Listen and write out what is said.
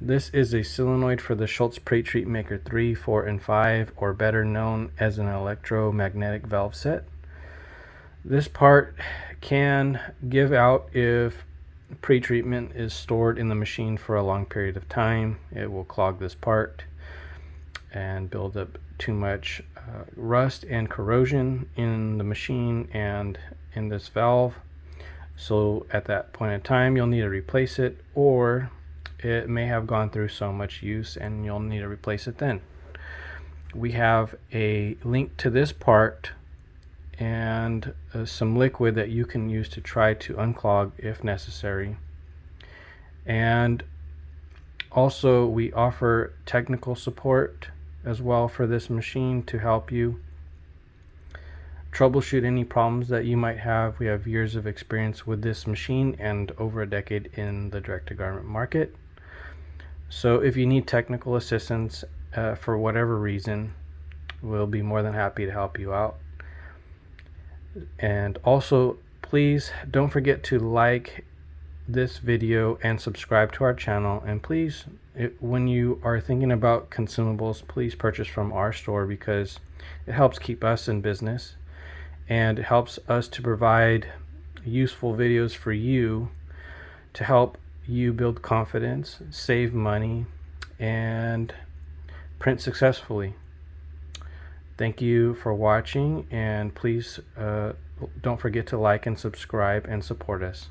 This is a solenoid for the Schulze Pretreatmaker 3, 4, and 5, or better known as an electromagnetic valve set. This part can give out if pretreatment is stored in the machine for a long period of time. It will clog this part and build up too much rust and corrosion in the machine and in this valve. So at that point in time, you'll need to replace it, or it may have gone through so much use and you'll need to replace it then. We have a link to this part and some liquid that you can use to try to unclog if necessary. And also we offer technical support as well for this machine to help you troubleshoot any problems that you might have. We have years of experience with this machine and over a decade in the direct-to-garment market. So if you need technical assistance for whatever reason, we'll be more than happy to help you out. And also, please don't forget to like this video and subscribe to our channel. And please, when you are thinking about consumables, please purchase from our store, because it helps keep us in business and it helps us to provide useful videos for you to help you build confidence, save money, and print successfully. Thank you for watching, and please don't forget to like and subscribe and support us.